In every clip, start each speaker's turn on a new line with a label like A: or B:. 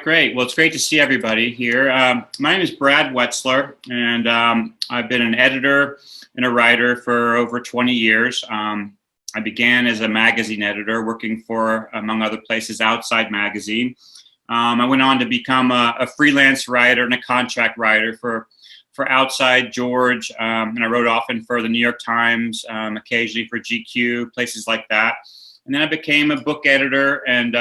A: great. Well, it's great to see everybody here. My name is Brad Wetzler, and I've been an editor and a writer for over 20 years. I began as a magazine editor, working for, among other places, Outside Magazine. I went on to become a freelance writer and a contract writer for Outside George, and I wrote often for the New York Times, occasionally for GQ, places like that. And then I became a book editor and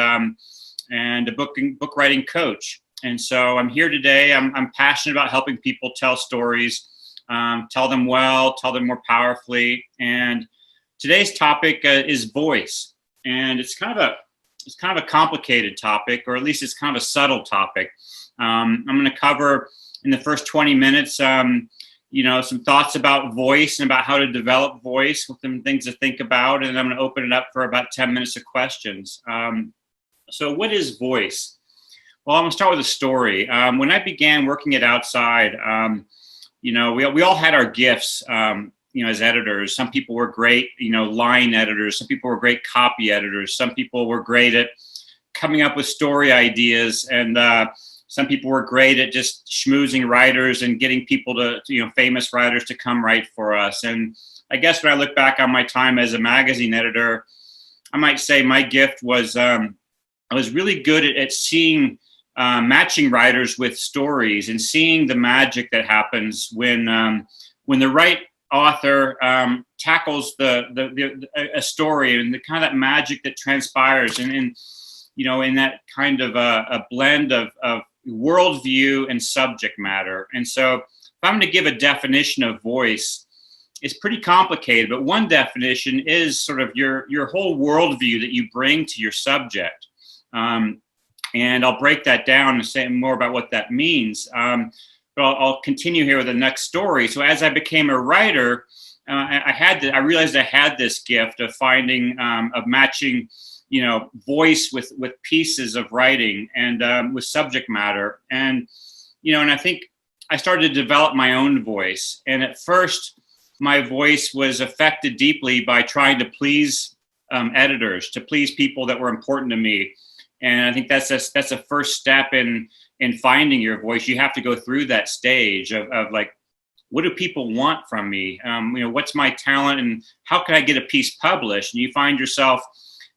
A: a book writing coach. And so I'm here today. I'm passionate about helping people tell stories, tell them well, tell them more powerfully. And today's topic is voice, and it's kind of a complicated topic, or at least it's kind of a subtle topic. I'm going to cover in the first 20 minutes, some thoughts about voice and about how to develop voice, with some things to think about, and I'm going to open it up for about 10 minutes of questions. So what is voice? Well, I'm going to start with a story. When I began working at Outside, we all had our gifts, as editors. Some people were great, line editors. Some people were great copy editors. Some people were great at coming up with story ideas. And some people were great at just schmoozing writers and getting people to, famous writers to come write for us. And I guess when I look back on my time as a magazine editor, I might say my gift was, I was really good at seeing, matching writers with stories and seeing the magic that happens when the right author tackles a story, and the kind of that magic that transpires in that kind of a blend of worldview and subject matter. And so if I'm going to give a definition of voice, it's pretty complicated, but one definition is sort of your whole worldview that you bring to your subject. And I'll break that down and say more about what that means. But I'll continue here with the next story. So as I became a writer, I realized I had this gift of finding, of matching, voice with pieces of writing and with subject matter. And I think I started to develop my own voice. And at first, my voice was affected deeply by trying to please editors, to please people that were important to me. And I think that's a first step in finding your voice. You have to go through that stage of like, what do people want from me? What's my talent, and how can I get a piece published? And you find yourself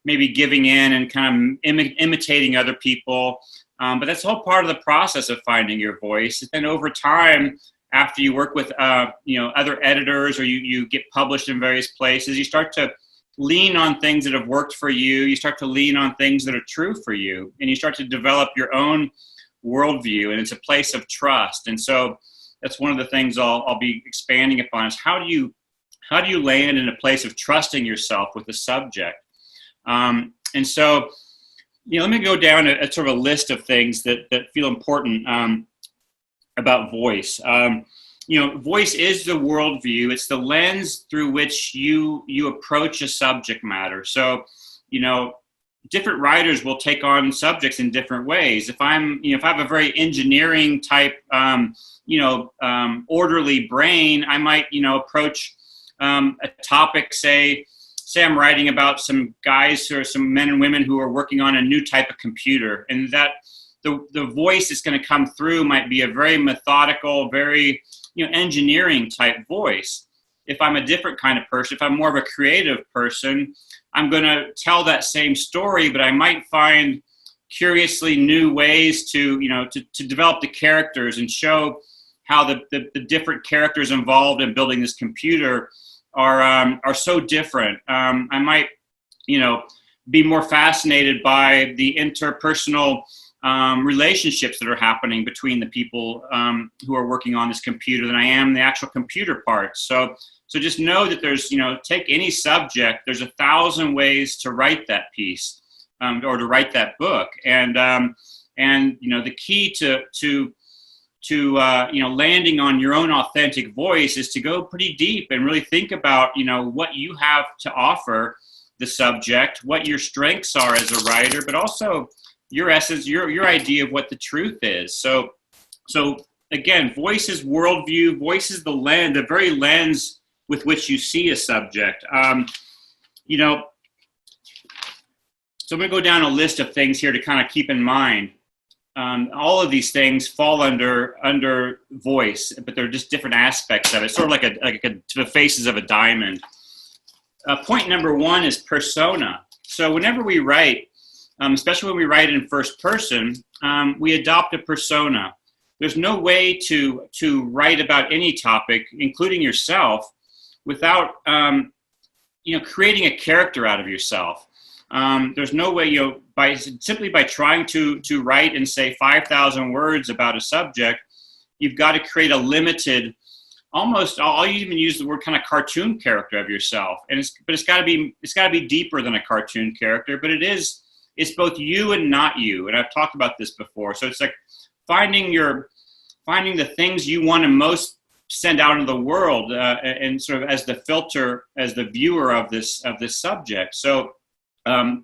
A: maybe giving in and kind of imitating other people. But that's all part of the process of finding your voice. And over time, after you work with other editors, or you get published in various places, you start to lean on things that have worked for you. You start to lean on things that are true for you, and you start to develop your own worldview, and it's a place of trust. And so that's one of the things I'll be expanding upon, is how do you land in a place of trusting yourself with the subject? And so, let me go down a sort of a list of things that feel important about voice. Voice is the worldview. It's the lens through which you approach a subject matter. So, different writers will take on subjects in different ways. If I have a very engineering type, orderly brain, I might, approach a topic, say I'm writing about some guys, or some men and women who are working on a new type of computer, and that the voice that's going to come through might be a very methodical, very engineering type voice. If I'm a different kind of person, if I'm more of a creative person, I'm going to tell that same story, but I might find curiously new ways to develop the characters and show how the different characters involved in building this computer are so different. I might, be more fascinated by the interpersonal relationships that are happening between the people who are working on this computer than I am the actual computer parts. So just know that there's, take any subject, there's 1,000 ways to write that piece or to write that book. And the key to landing on your own authentic voice is to go pretty deep and really think about, what you have to offer the subject, what your strengths are as a writer, but also your essence, your idea of what the truth is. So again, voice is worldview. Voice is the very lens with which you see a subject. So I'm going to go down a list of things here to kind of keep in mind. all of these things fall under voice, but they're just different aspects of it, sort of like the faces of a diamond. Point number one is persona. So whenever we write, especially when we write in first person, we adopt a persona. There's no way to write about any topic, including yourself, without creating a character out of yourself. There's no way, simply by trying to write and say 5,000 words about a subject, you've got to create a limited, almost, I'll even use the word kind of cartoon character of yourself. And it's got to be deeper than a cartoon character, but it's both you and not you. And I've talked about this before. So it's like finding the things you want to most send out into the world, and sort of as the filter, as the viewer of this subject. So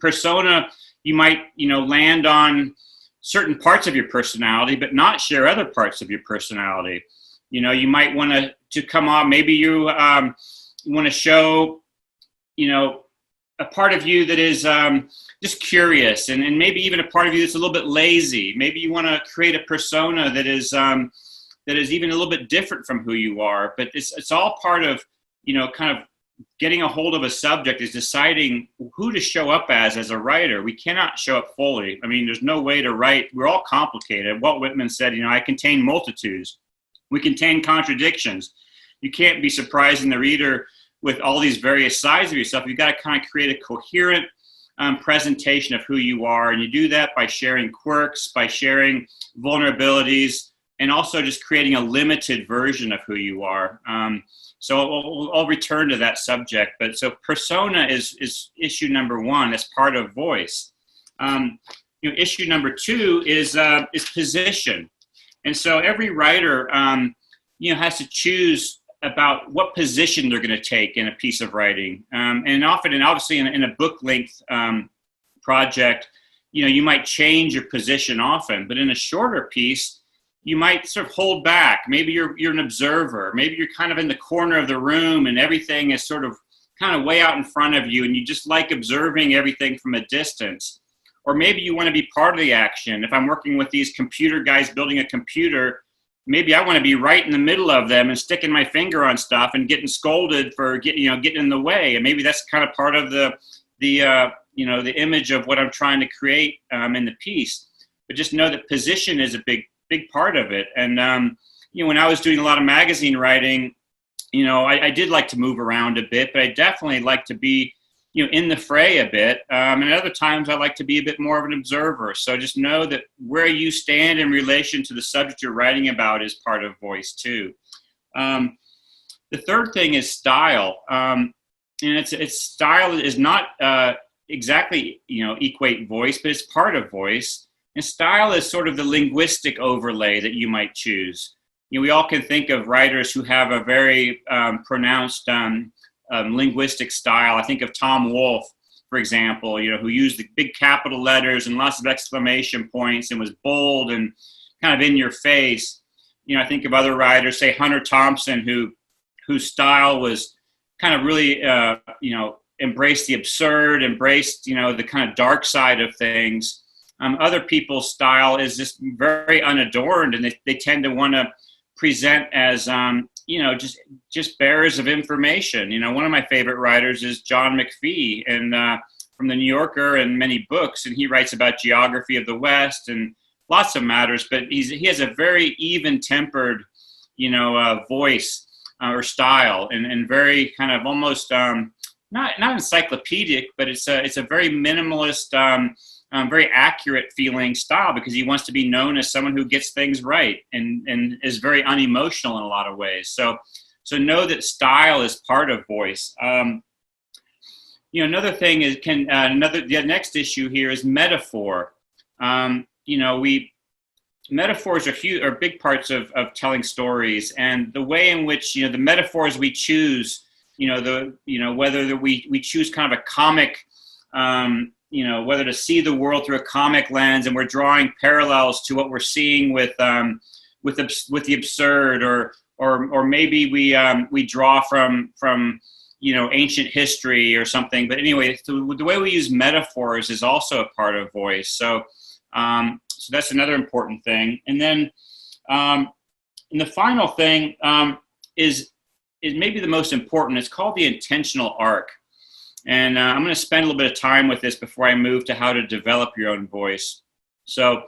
A: persona, you might land on certain parts of your personality, but not share other parts of your personality. You might want to come on. Maybe you want to show a part of you that is just curious, and maybe even a part of you that's a little bit lazy. Maybe you want to create a persona that is even a little bit different from who you are. But it's all part of kind of getting a hold of a subject, is deciding who to show up as a writer. We cannot show up fully. I mean, there's no way to write. We're all complicated. Walt Whitman said, I contain multitudes. We contain contradictions. You can't be surprising the reader with all these various sides of yourself. You've got to kind of create a coherent presentation of who you are. And you do that by sharing quirks, by sharing vulnerabilities, and also just creating a limited version of who you are. So I'll return to that subject. But so persona is issue number one as part of voice. Issue number two is position. And so every writer, has to choose about what position they're going to take in a piece of writing. And often, and obviously in a book length project, you might change your position often, but in a shorter piece, you might sort of hold back. Maybe you're an observer. Maybe you're kind of in the corner of the room and everything is sort of kind of way out in front of you, and you just like observing everything from a distance. Or maybe you want to be part of the action. If I'm working with these computer guys building a computer, maybe I want to be right in the middle of them and sticking my finger on stuff and getting scolded for getting in the way. And maybe that's kind of part of the image of what I'm trying to create in the piece. But just know that position is a big part of it. And when I was doing a lot of magazine writing, I did like to move around a bit, but I definitely like to be in the fray a bit. And at other times I like to be a bit more of an observer. So just know that where you stand in relation to the subject you're writing about is part of voice too. The third thing is style. And it's style is not exactly, equate voice, but it's part of voice. And style is sort of the linguistic overlay that you might choose. We all can think of writers who have a very pronounced linguistic style. I think of Tom Wolfe, for example, who used the big capital letters and lots of exclamation points and was bold and kind of in your face. I think of other writers, say Hunter Thompson, whose style was kind of really, embraced the absurd, embraced, the kind of dark side of things. Other people's style is just very unadorned, and they tend to want to present as, just bearers of information. One of my favorite writers is John McPhee, and from the New Yorker and many books, and he writes about geography of the West and lots of matters, but he has a very even-tempered, voice or style, and very kind of almost not encyclopedic, but it's a very minimalist, very accurate feeling style, because he wants to be known as someone who gets things right and is very unemotional in a lot of ways. So know that style is part of voice. Another thing is the next issue here is metaphor. Metaphors are big parts of telling stories, and the way in which the metaphors we choose, whether we choose kind of a comic. Whether to see the world through a comic lens, and we're drawing parallels to what we're seeing with the absurd, or maybe we draw from ancient history or something. But anyway, the way we use metaphors is also a part of voice. So So that's another important thing. And then and the final thing is maybe the most important. It's called the intentional arc. And I'm going to spend a little bit of time with this before I move to how to develop your own voice. So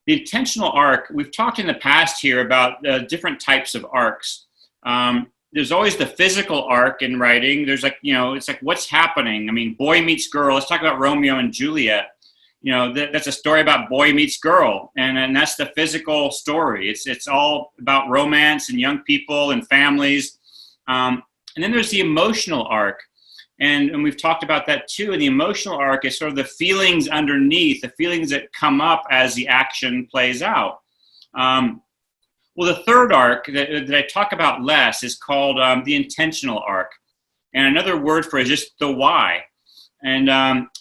A: the intentional arc, we've talked in the past here about different types of arcs. There's always the physical arc in writing. There's like, it's like what's happening. I mean, boy meets girl. Let's talk about Romeo and Juliet. That's a story about boy meets girl. And that's the physical story. It's all about romance and young people and families. And then there's the emotional arc. And we've talked about that too. And the emotional arc is sort of the feelings underneath, the feelings that come up as the action plays out. Well, the third arc that I talk about less is called the intentional arc. And another word for it is just the why. And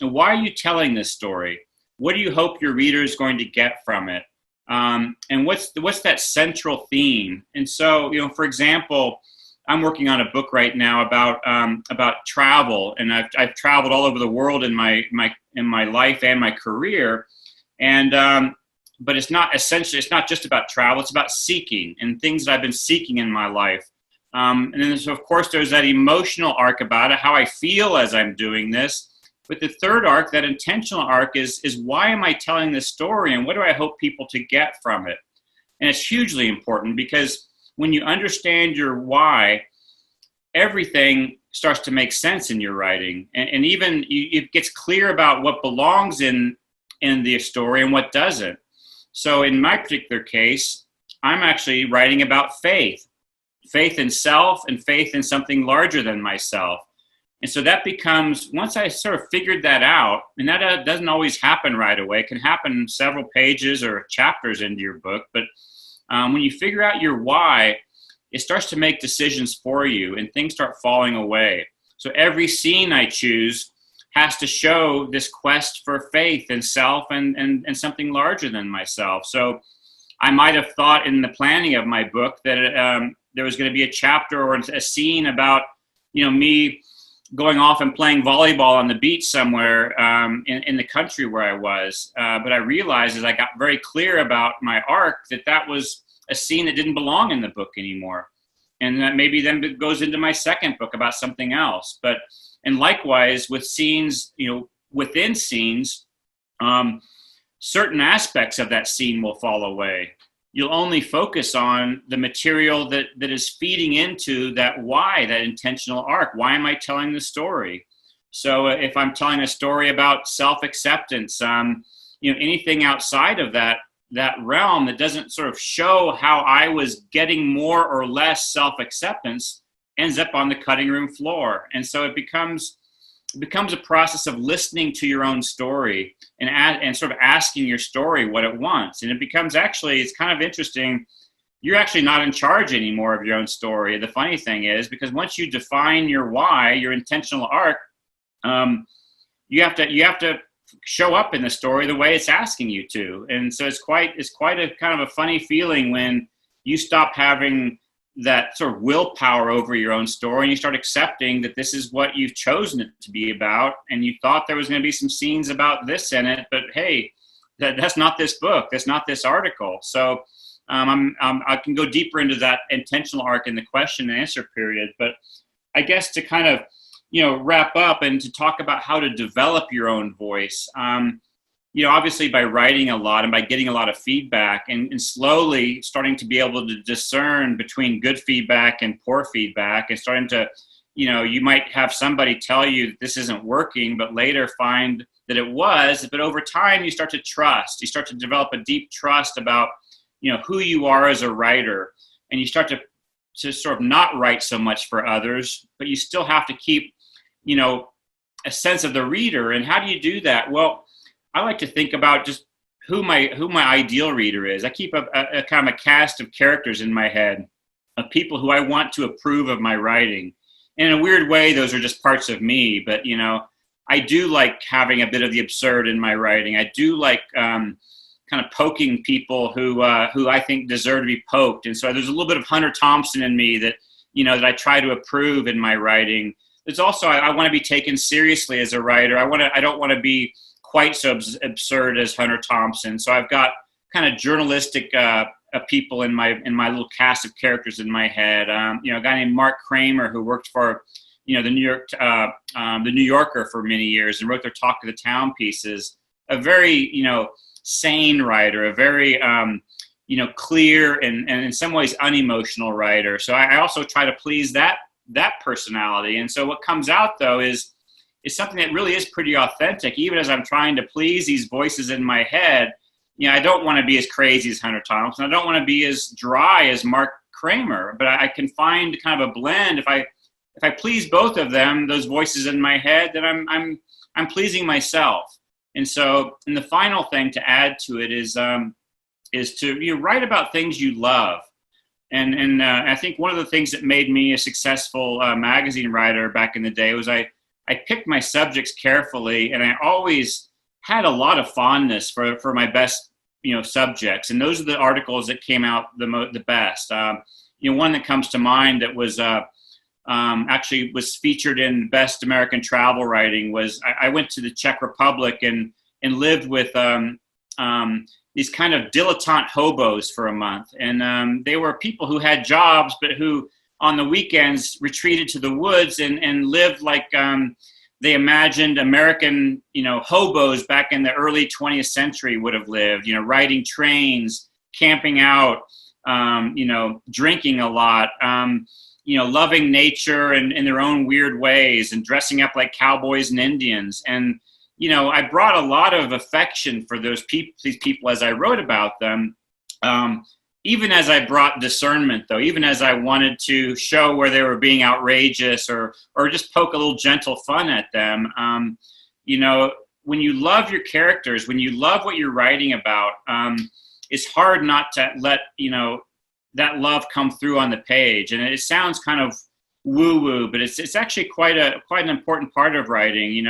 A: why are you telling this story? What do you hope your reader is going to get from it? And what's that central theme? And so, for example, I'm working on a book right now about travel, and I've traveled all over the world in my life and my career, and but it's not just about travel. It's about seeking and things that I've been seeking in my life, and then so of course there's that emotional arc about it, how I feel as I'm doing this. But the third arc, that intentional arc, is why am I telling this story, and what do I hope people to get from it? And it's hugely important because when you understand your why, everything starts to make sense in your writing. And even it gets clear about what belongs in the story and what doesn't. So in my particular case, I'm actually writing about faith in self and faith in something larger than myself. And so that becomes, once I sort of figured that out, and that doesn't always happen right away. It can happen several pages or chapters into your book. But when you figure out your why, it starts to make decisions for you and things start falling away. So every scene I choose has to show this quest for faith in self and something larger than myself. So I might have thought in the planning of my book that there was going to be a chapter or a scene about, me going off and playing volleyball on the beach somewhere in the country where I was. But I realized as I got very clear about my arc that was a scene that didn't belong in the book anymore. And that maybe then it goes into my second book about something else. And likewise with scenes, within scenes, certain aspects of that scene will fall away. You'll only focus on the material that is feeding into that why, that intentional arc. Why am I telling the story? So if I'm telling a story about self-acceptance, anything outside of that realm that doesn't sort of show how I was getting more or less self-acceptance ends up on the cutting room floor. And so it becomes a process of listening to your own story and sort of asking your story what it wants. And it becomes it's kind of interesting. You're actually not in charge anymore of your own story. The funny thing is, because once you define your why, your intentional arc, you have to show up in the story the way it's asking you to. And so it's quite a kind of a funny feeling when you stop having that sort of willpower over your own story and you start accepting that this is what you've chosen it to be about. And you thought there was going to be some scenes about this in it, but hey, that's not this book. That's not this article. So I can go deeper into that intentional arc in the question and answer period. But I guess to kind of, wrap up and to talk about how to develop your own voice, obviously by writing a lot and by getting a lot of feedback and slowly starting to be able to discern between good feedback and poor feedback and starting to, you might have somebody tell you that this isn't working, but later find that it was. But over time, you start to trust. You start to develop a deep trust about, who you are as a writer. And you start to sort of not write so much for others, but you still have to keep, a sense of the reader. And how do you do that? Well, I like to think about just who my ideal reader is. I keep a kind of a cast of characters in my head of people who I want to approve of my writing. And in a weird way, those are just parts of me. But, I do like having a bit of the absurd in my writing. I do like kind of poking people who I think deserve to be poked. And so there's a little bit of Hunter Thompson in me that, that I try to approve in my writing. There's also, I want to be taken seriously as a writer. I don't want to be quite so absurd as Hunter Thompson. So I've got kind of journalistic people in my little cast of characters in my head. A guy named Mark Kramer, who worked for the New Yorker for many years and wrote their Talk of the Town pieces. A very sane writer, a very clear and in some ways unemotional writer. So I also try to please that personality. And so what comes out though is something that really is pretty authentic. Even as I'm trying to please these voices in my head, I don't want to be as crazy as Hunter Thompson. I don't want to be as dry as Mark Kramer, but I can find kind of a blend. If I please both of them, those voices in my head, then I'm pleasing myself. And so, and the final thing to add to it is to write about things you love. And I think one of the things that made me a successful magazine writer back in the day was I picked my subjects carefully, and I always had a lot of fondness for my best subjects, and those are the articles that came out the best. One that comes to mind that was actually was featured in Best American Travel Writing was I went to the Czech Republic and lived with these kind of dilettante hobos for a month, and they were people who had jobs but who on the weekends retreated to the woods and lived like they imagined American, hobos back in the early 20th century would have lived, riding trains, camping out, drinking a lot, loving nature and in their own weird ways and dressing up like cowboys and Indians. And, I brought a lot of affection for these people as I wrote about them. Even as I brought discernment, though, even as I wanted to show where they were being outrageous or just poke a little gentle fun at them, when you love your characters, when you love what you're writing about, it's hard not to let, that love come through on the page. And it sounds kind of woo-woo, but it's actually quite an important part of writing,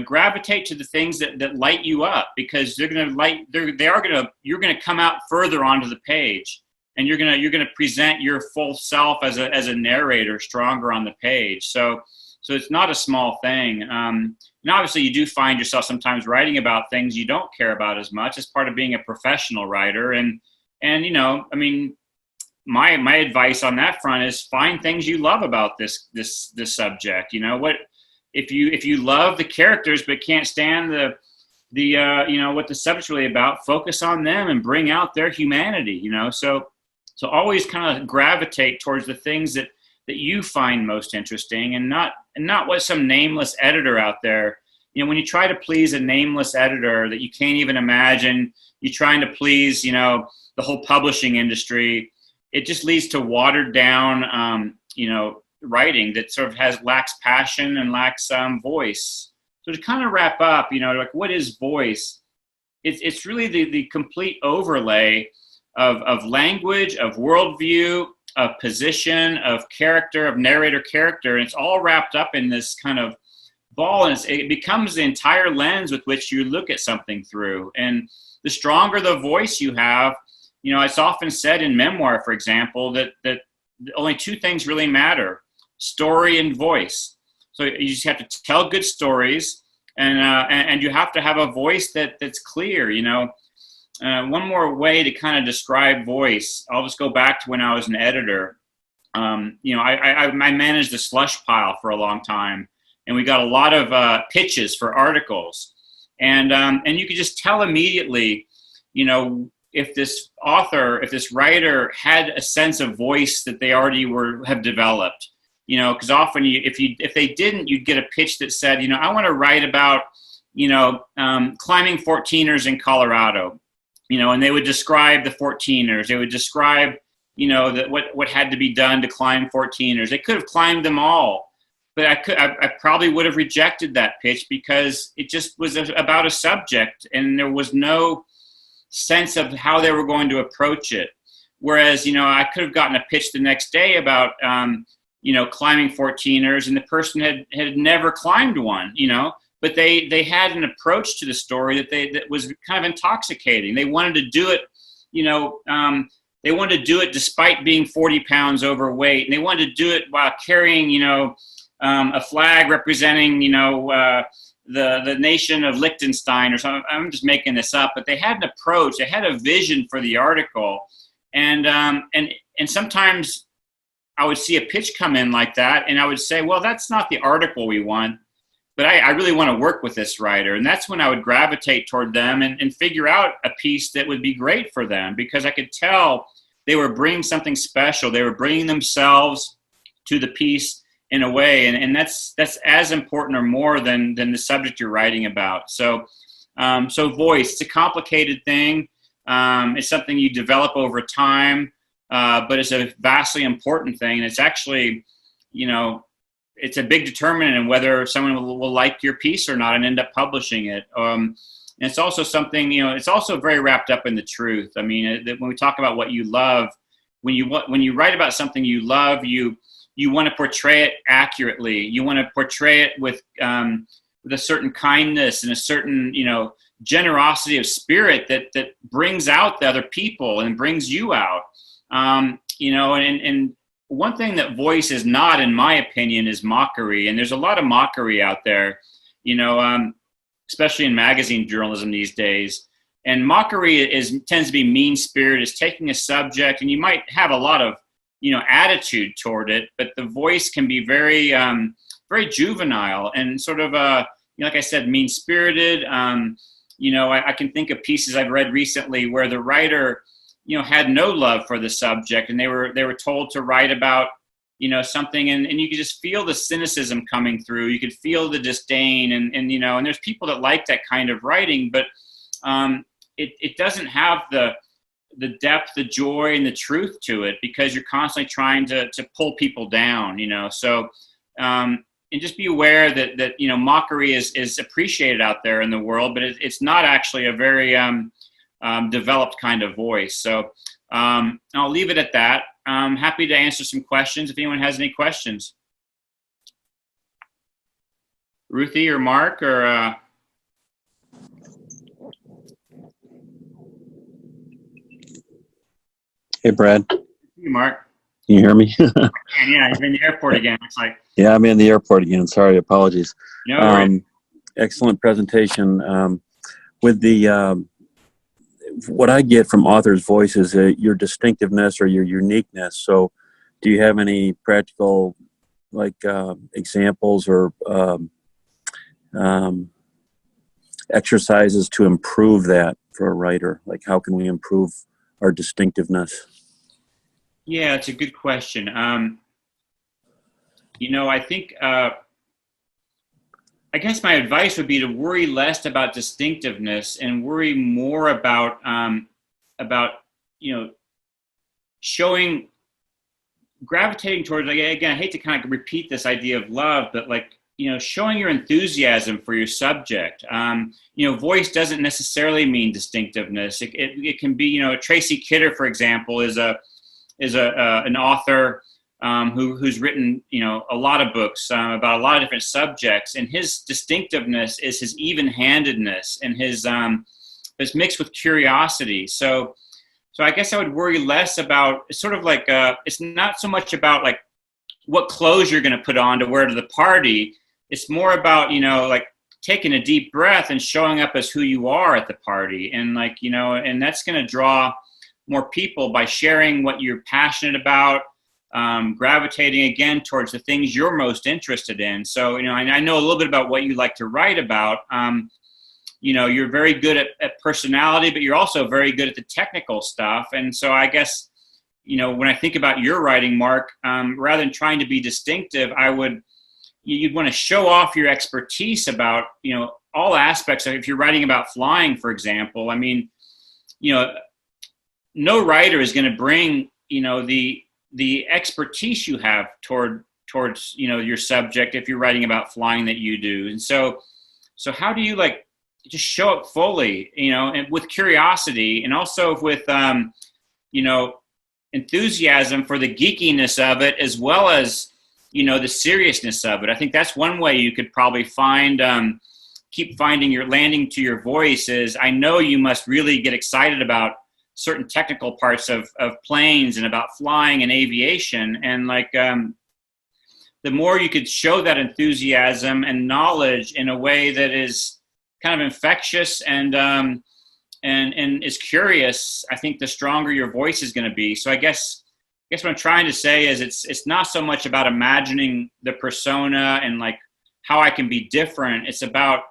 A: gravitate to the things that light you up, because you're going to come out further onto the page, and you're going to present your full self as a narrator stronger on the page. So it's not a small thing. And obviously you do find yourself sometimes writing about things you don't care about as much as part of being a professional writer. And my advice on that front is find things you love about this subject. If you love the characters but can't stand the what the subject's really about, focus on them and bring out their humanity. So always kind of gravitate towards the things that you find most interesting, and not what some nameless editor out there. When you try to please a nameless editor that you can't even imagine, you're trying to please the whole publishing industry. It just leads to watered down writing that sort of lacks passion and lacks voice. So to kind of wrap up, what is voice? It's really the complete overlay of language, of worldview, of position, of character, of narrator character, and it's all wrapped up in this kind of ball, and it becomes the entire lens with which you look at something through. And the stronger the voice you have, it's often said in Memoir, for example, that only two things really matter: story and voice. So you just have to tell good stories, and you have to have a voice that's clear. One more way to kind of describe voice, I'll just go back to when I was an editor. I managed the slush pile for a long time, and we got a lot of pitches for articles, and you could just tell immediately, if this writer had a sense of voice that they already have developed. Because often if they didn't, you'd get a pitch that said, I want to write about, climbing 14ers in Colorado, and they would describe the 14ers. They would describe, what had to be done to climb 14ers. They could have climbed them all, but I probably would have rejected that pitch because it just was about a subject, and there was no sense of how they were going to approach it. Whereas, I could have gotten a pitch the next day about, climbing 14ers, and the person had never climbed one, but they had an approach to the story that was kind of intoxicating. They wanted to do it, they wanted to do it despite being 40 pounds overweight, and they wanted to do it while carrying, a flag representing, the nation of Liechtenstein or something. I'm just making this up, but they had an approach, they had a vision for the article. And sometimes I would see a pitch come in like that, and I would say, well, that's not the article we want, but I really want to work with this writer. And that's when I would gravitate toward them and figure out a piece that would be great for them, because I could tell they were bringing something special. They were bringing themselves to the piece in a way, and that's as important or more than the subject you're writing about. So voice, it's a complicated thing. It's something you develop over time, but it's a vastly important thing. And it's actually, it's a big determinant in whether someone will like your piece or not and end up publishing it. And it's also something, it's also very wrapped up in the truth. I mean, when we talk about what you love, when you write about something you love, you want to portray it accurately. You want to portray it with a certain kindness and a certain, generosity of spirit that brings out the other people and brings you out. And one thing that voice is not, in my opinion, is mockery. And there's a lot of mockery out there, especially in magazine journalism these days. And mockery tends to be mean-spirited. It's taking a subject, and you might have a lot of attitude toward it, but the voice can be very, very juvenile and sort of, like I said, mean-spirited. I can think of pieces I've read recently where the writer, had no love for the subject, and they were told to write about, something, and you could just feel the cynicism coming through. You could feel the disdain, and there's people that like that kind of writing, but it doesn't have the depth, the joy, and the truth to it, because you're constantly trying to pull people down, So, and just be aware that mockery is appreciated out there in the world, but it's not actually a very developed kind of voice. So I'll leave it at that. I'm happy to answer some questions if anyone has any questions. Ruthie or Mark or...
B: Hey, Brad.
A: Hey, Mark.
B: Can you hear me?
A: Yeah, you're in the airport again. It's like...
B: Yeah, I'm in the airport again. Sorry, apologies.
A: No worries.
B: Excellent presentation. With the what I get from authors' voice is your distinctiveness or your uniqueness. So, do you have any practical, examples or exercises to improve that for a writer? Like, how can we improve our distinctiveness?
A: Yeah, it's a good question. I think, I guess my advice would be to worry less about distinctiveness and worry more about gravitating towards, again, I hate to kind of repeat this idea of love, but showing your enthusiasm for your subject. Voice doesn't necessarily mean distinctiveness. It can be, Tracy Kidder, for example, is an author who's written, a lot of books about a lot of different subjects, and his distinctiveness is his even-handedness and his mixed with curiosity. So I guess I would worry less about, it's sort of it's not so much about what clothes you're going to put on to wear to the party. It's more about, taking a deep breath and showing up as who you are at the party. And and that's going to draw more people by sharing what you're passionate about, gravitating again towards the things you're most interested in. So, I know a little bit about what you like to write about. You're very good at personality, but you're also very good at the technical stuff. And so I guess, when I think about your writing, Mark, rather than trying to be distinctive, you'd want to show off your expertise about, all aspects. If you're writing about flying, for example, no writer is going to bring, the expertise you have towards, your subject if you're writing about flying that you do. And so how do you just show up fully, and with curiosity, and also with, enthusiasm for the geekiness of it, as well as, the seriousness of it. I think that's one way you could probably keep finding your landing to your voice is, I know you must really get excited about certain technical parts of planes and about flying and aviation. And the more you could show that enthusiasm and knowledge in a way that is kind of infectious and is curious, I think the stronger your voice is going to be. So I guess what I'm trying to say is it's not so much about imagining the persona and like how I can be different. It's about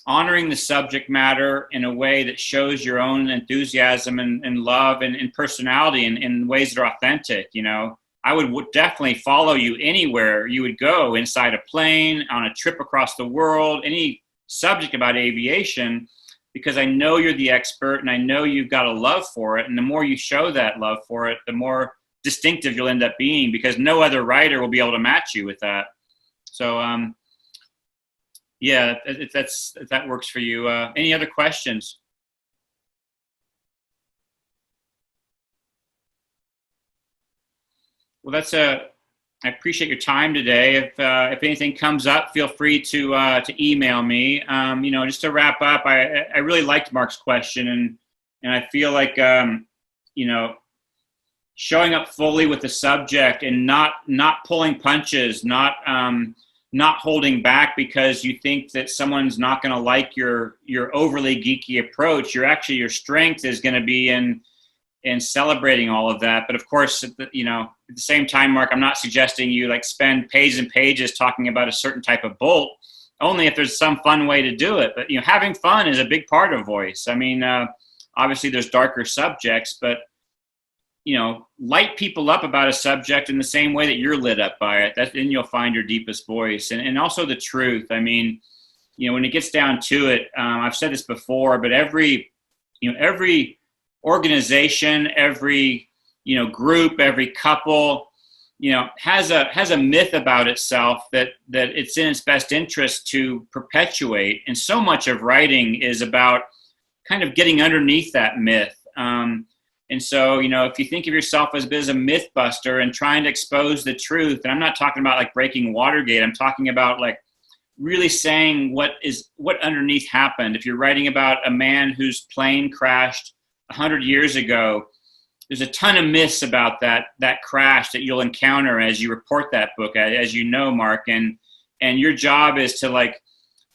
A: honoring the subject matter in a way that shows your own enthusiasm and love and personality in ways that are authentic. You know, I would definitely follow you anywhere you would go, inside a plane, on a trip across the world, any subject about aviation, because I know you're the expert and I know you've got a love for it. And the more you show that love for it, the more distinctive you'll end up being, because no other writer will be able to match you with that. So, yeah, if that works for you. Any other questions? Well, I appreciate your time today. If anything comes up, feel free to email me. You know, just to wrap up, I really liked Mark's question, and I feel like you know, showing up fully with the subject and not pulling punches, not holding back because you think that someone's not going to like your overly geeky approach. Your strength is going to be in celebrating all of that. But of course, you know, at the same time, Mark, I'm not suggesting you like spend pages and pages talking about a certain type of bolt, only if there's some fun way to do it. But, you know, having fun is a big part of voice. I mean, obviously there's darker subjects, but, you know, light people up about a subject in the same way that you're lit up by it. Then you'll find your deepest voice, and also the truth. I mean, you know, when it gets down to it, I've said this before, but every organization, every, you know, group, every couple, you know, has a myth about itself that it's in its best interest to perpetuate. And so much of writing is about kind of getting underneath that myth. And so, you know, if you think of yourself as a myth buster and trying to expose the truth, and I'm not talking about like breaking Watergate, I'm talking about like really saying what underneath happened. If you're writing about a man whose plane crashed 100 years ago, there's a ton of myths about that crash that you'll encounter as you report that book, as you know, Mark, and your job is to like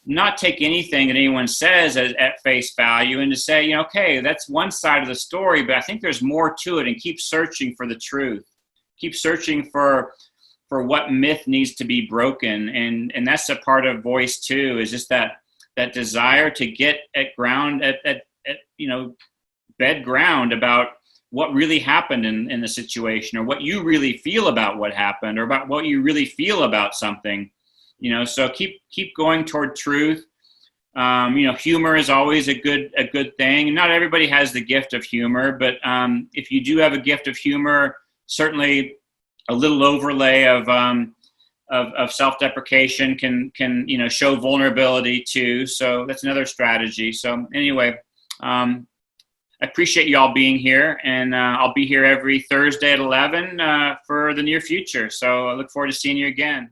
A: not take anything that anyone says at face value and to say, you know, okay, that's one side of the story, but I think there's more to it, and keep searching for the truth. Keep searching for what myth needs to be broken. And that's a part of voice too, is just that desire to get at you know, bed ground about what really happened in the situation, or what you really feel about what happened, or about what you really feel about something. You know, so keep going toward truth. You know, humor is always a good thing. Not everybody has the gift of humor, but if you do have a gift of humor, certainly a little overlay of self-deprecation can you know, show vulnerability too. So that's another strategy. So anyway, I appreciate you all being here, and I'll be here every Thursday at 11 for the near future. So I look forward to seeing you again.